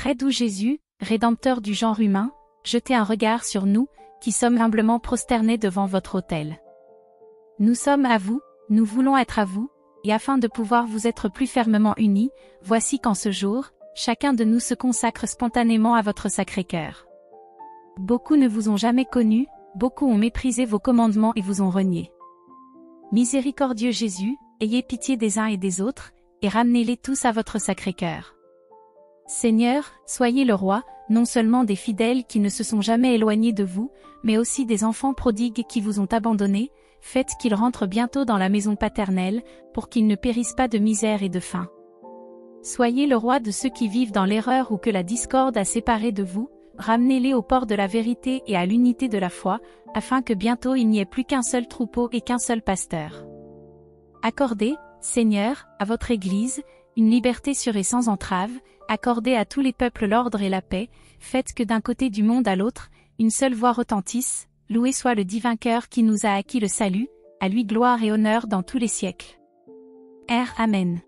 Très doux Jésus, Rédempteur du genre humain, jetez un regard sur nous, qui sommes humblement prosternés devant votre autel. Nous sommes à vous, nous voulons être à vous, et afin de pouvoir vous être plus fermement unis, voici qu'en ce jour, chacun de nous se consacre spontanément à votre Sacré-Cœur. Beaucoup ne vous ont jamais connu, beaucoup ont méprisé vos commandements et vous ont renié. Miséricordieux Jésus, ayez pitié des uns et des autres, et ramenez-les tous à votre Sacré-Cœur. Seigneur, soyez le roi, non seulement des fidèles qui ne se sont jamais éloignés de vous, mais aussi des enfants prodigues qui vous ont abandonnés, faites qu'ils rentrent bientôt dans la maison paternelle, pour qu'ils ne périssent pas de misère et de faim. Soyez le roi de ceux qui vivent dans l'erreur ou que la discorde a séparés de vous, ramenez-les au port de la vérité et à l'unité de la foi, afin que bientôt il n'y ait plus qu'un seul troupeau et qu'un seul pasteur. Accordez, Seigneur, à votre Église, une liberté sûre et sans entrave, accordez à tous les peuples l'ordre et la paix, faites que d'un côté du monde à l'autre, une seule voix retentisse, loué soit le divin cœur qui nous a acquis le salut, à lui gloire et honneur dans tous les siècles. Amen.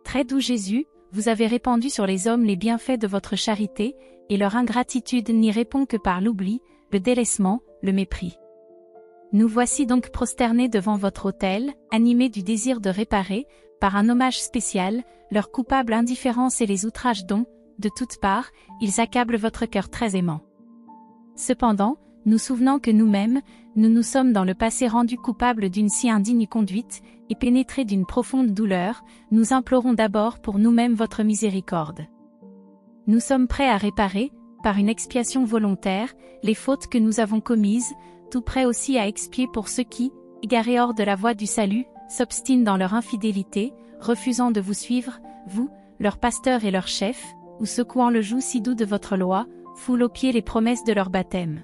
Très doux Jésus, vous avez répandu sur les hommes les bienfaits de votre charité, et leur ingratitude n'y répond que par l'oubli, le délaissement, le mépris. Nous voici donc prosternés devant votre autel, animés du désir de réparer, par un hommage spécial, leur coupable indifférence et les outrages dont, de toutes parts, ils accablent votre cœur très aimant. Cependant, nous souvenant que nous-mêmes, nous nous sommes dans le passé rendus coupables d'une si indigne conduite, et pénétrés d'une profonde douleur, nous implorons d'abord pour nous-mêmes votre miséricorde. Nous sommes prêts à réparer, par une expiation volontaire, les fautes que nous avons commises, tout prêts aussi à expier pour ceux qui, égarés hors de la voie du salut, s'obstinent dans leur infidélité, refusant de vous suivre, vous, leur pasteur et leur chef, ou secouant le joug si doux de votre loi, foulent aux pieds les promesses de leur baptême.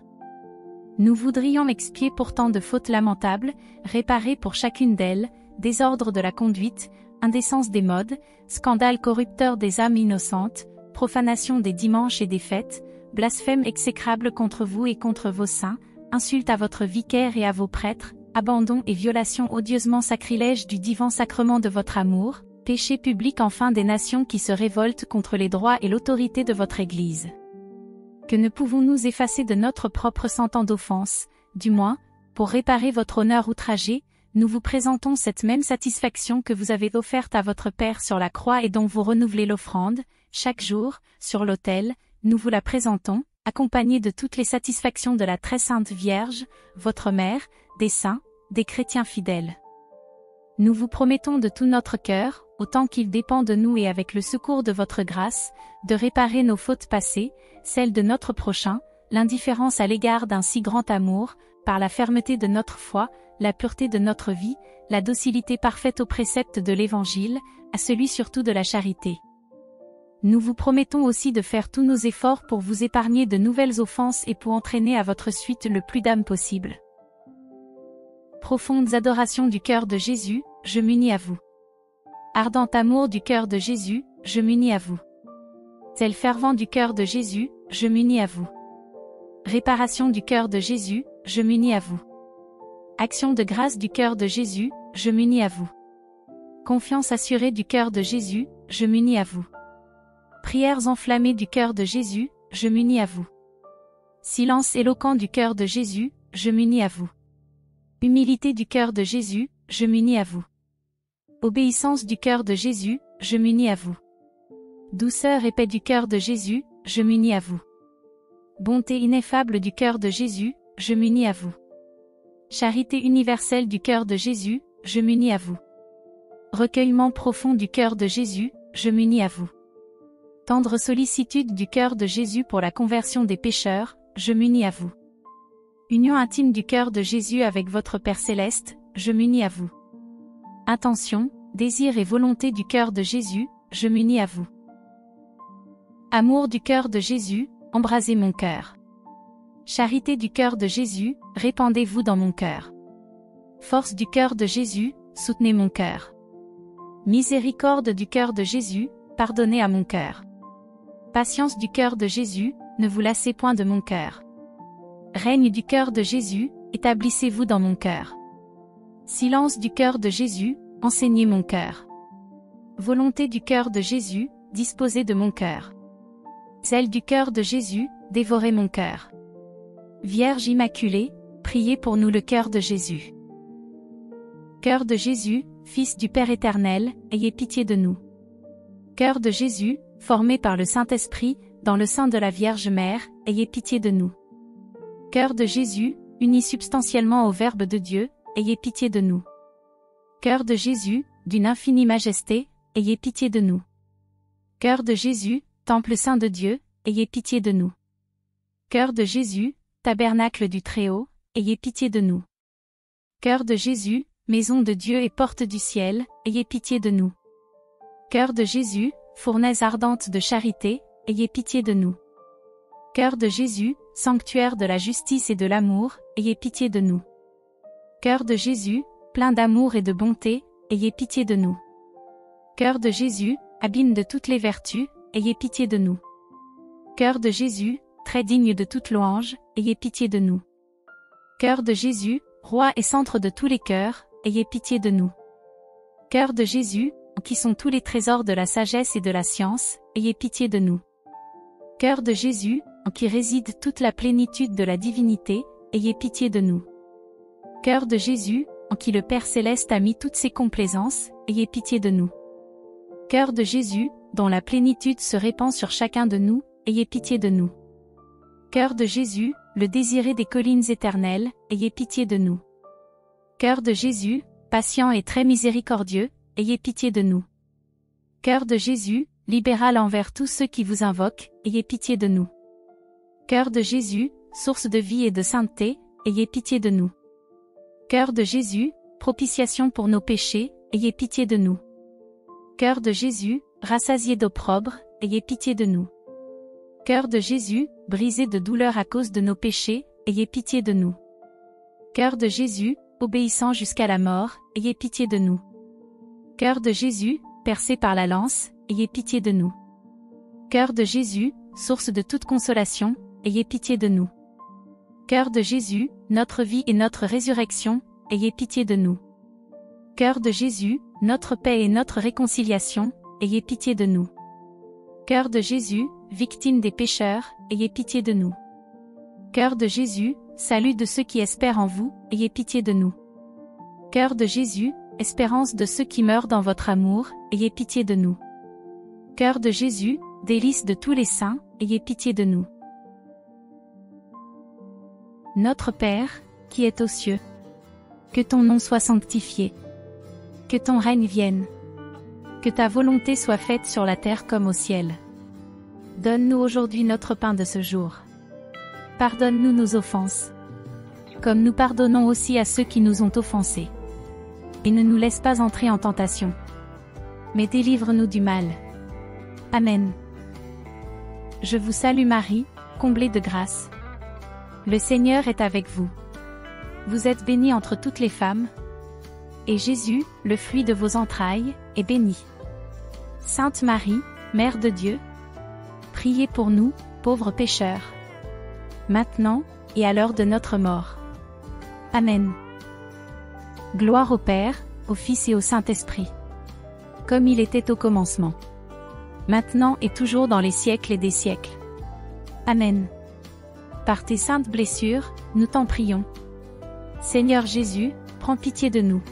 Nous voudrions expier pour tant de fautes lamentables, réparer pour chacune d'elles, désordre de la conduite, indécence des modes, scandale corrupteur des âmes innocentes, profanation des dimanches et des fêtes, blasphème exécrable contre vous et contre vos saints, insulte à votre vicaire et à vos prêtres, abandon et violation odieusement sacrilège du divin sacrement de votre amour, péché public enfin des nations qui se révoltent contre les droits et l'autorité de votre Église. Que ne pouvons-nous effacer de notre propre sang tant d'offenses, du moins, pour réparer votre honneur outragé, nous vous présentons cette même satisfaction que vous avez offerte à votre Père sur la croix et dont vous renouvelez l'offrande, chaque jour, sur l'autel, nous vous la présentons, accompagnée de toutes les satisfactions de la très sainte Vierge, votre Mère, des saints, des chrétiens fidèles. Nous vous promettons de tout notre cœur, autant qu'il dépend de nous et avec le secours de votre grâce, de réparer nos fautes passées, celles de notre prochain, l'indifférence à l'égard d'un si grand amour, par la fermeté de notre foi, la pureté de notre vie, la docilité parfaite aux préceptes de l'Évangile, à celui surtout de la charité. Nous vous promettons aussi de faire tous nos efforts pour vous épargner de nouvelles offenses et pour entraîner à votre suite le plus d'âmes possible. Profondes adorations du cœur de Jésus, je m'unis à vous. Ardent amour du cœur de Jésus, je m'unis à vous. Tel fervent du cœur de Jésus, je m'unis à vous. Réparation du cœur de Jésus, je m'unis à vous. Action de grâce du cœur de Jésus, je m'unis à vous. Confiance assurée du cœur de Jésus, je m'unis à vous. Prières enflammées du cœur de Jésus, je m'unis à vous. Silence éloquent du cœur de Jésus, je m'unis à vous. Humilité du cœur de Jésus, je m'unis à vous. Obéissance du cœur de Jésus, je m'unis à vous. Douceur et paix du cœur de Jésus, je m'unis à vous. Bonté ineffable du cœur de Jésus, je m'unis à vous. Charité universelle du cœur de Jésus, je m'unis à vous. Recueillement profond du cœur de Jésus, je m'unis à vous. Tendre sollicitude du cœur de Jésus pour la conversion des pécheurs, je m'unis à vous. Union intime du cœur de Jésus avec votre Père céleste, je m'unis à vous. Intention, désir et volonté du cœur de Jésus, je m'unis à vous. Amour du cœur de Jésus, embrasez mon cœur. Charité du cœur de Jésus, répandez-vous dans mon cœur. Force du cœur de Jésus, soutenez mon cœur. Miséricorde du cœur de Jésus, pardonnez à mon cœur. Patience du cœur de Jésus, ne vous lassez point de mon cœur. Règne du cœur de Jésus, établissez-vous dans mon cœur. Silence du cœur de Jésus, enseignez mon cœur. Volonté du cœur de Jésus, disposez de mon cœur. Zèle du cœur de Jésus, dévorez mon cœur. Vierge Immaculée, priez pour nous le cœur de Jésus. Cœur de Jésus, Fils du Père éternel, ayez pitié de nous. Cœur de Jésus, formé par le Saint-Esprit, dans le sein de la Vierge Mère, ayez pitié de nous. Cœur de Jésus, uni substantiellement au Verbe de Dieu, ayez pitié de nous. Cœur de Jésus, d'une infinie majesté, ayez pitié de nous. Cœur de Jésus, Temple saint de Dieu, ayez pitié de nous. Cœur de Jésus, Tabernacle du Très-Haut, ayez pitié de nous. Cœur de Jésus, Maison de Dieu et porte du ciel, ayez pitié de nous. Cœur de Jésus, Fournaise ardente de charité, ayez pitié de nous. Cœur de Jésus, Sanctuaire de la justice et de l'amour, ayez pitié de nous. Cœur de Jésus, plein d'amour et de bonté, ayez pitié de nous. Cœur de Jésus, abîme de toutes les vertus, ayez pitié de nous. Cœur de Jésus, très digne de toute louange, ayez pitié de nous. Cœur de Jésus, roi et centre de tous les cœurs, ayez pitié de nous. Cœur de Jésus, en qui sont tous les trésors de la sagesse et de la science, ayez pitié de nous. Cœur de Jésus, en qui réside toute la plénitude de la divinité, ayez pitié de nous. Cœur de Jésus, en qui le Père céleste a mis toutes ses complaisances, ayez pitié de nous. Cœur de Jésus, dont la plénitude se répand sur chacun de nous, ayez pitié de nous. Cœur de Jésus, le désiré des collines éternelles, ayez pitié de nous. Cœur de Jésus, patient et très miséricordieux, ayez pitié de nous. Cœur de Jésus, libéral envers tous ceux qui vous invoquent, ayez pitié de nous. Cœur de Jésus, source de vie et de sainteté, ayez pitié de nous. Cœur de Jésus, propitiation pour nos péchés, ayez pitié de nous. Cœur de Jésus, rassasié d'opprobre, ayez pitié de nous. Cœur de Jésus, brisé de douleur à cause de nos péchés, ayez pitié de nous. Cœur de Jésus, obéissant jusqu'à la mort, ayez pitié de nous. Cœur de Jésus, percé par la lance, ayez pitié de nous. Cœur de Jésus, source de toute consolation, ayez pitié de nous. Cœur de Jésus, notre vie et notre résurrection, ayez pitié de nous. Cœur de Jésus, notre paix et notre réconciliation, ayez pitié de nous. Cœur de Jésus, victime des pécheurs, ayez pitié de nous. Cœur de Jésus, salut de ceux qui espèrent en vous, ayez pitié de nous. Cœur de Jésus, espérance de ceux qui meurent dans votre amour, ayez pitié de nous. Cœur de Jésus, délice de tous les saints, ayez pitié de nous. Notre Père, qui es aux cieux, que ton nom soit sanctifié. Que ton règne vienne. Que ta volonté soit faite sur la terre comme au ciel. Donne-nous aujourd'hui notre pain de ce jour. Pardonne-nous nos offenses, comme nous pardonnons aussi à ceux qui nous ont offensés. Et ne nous laisse pas entrer en tentation, mais délivre-nous du mal. Amen. Je vous salue Marie, comblée de grâce. Le Seigneur est avec vous. Vous êtes bénie entre toutes les femmes, et Jésus, le fruit de vos entrailles, est béni. Sainte Marie, Mère de Dieu, priez pour nous, pauvres pécheurs, maintenant, et à l'heure de notre mort. Amen. Gloire au Père, au Fils et au Saint-Esprit. Comme il était au commencement. Maintenant et toujours dans les siècles et des siècles. Amen. Par tes saintes blessures, nous t'en prions. Seigneur Jésus, prends pitié de nous.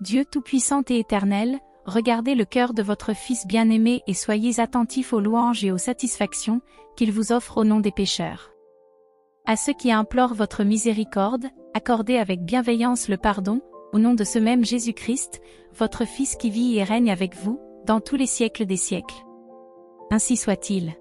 Dieu Tout-Puissant et Éternel, regardez le cœur de votre Fils bien-aimé et soyez attentifs aux louanges et aux satisfactions qu'il vous offre au nom des pécheurs. À ceux qui implorent votre miséricorde, accordez avec bienveillance le pardon, au nom de ce même Jésus-Christ, votre Fils qui vit et règne avec vous, dans tous les siècles des siècles. Ainsi soit-il.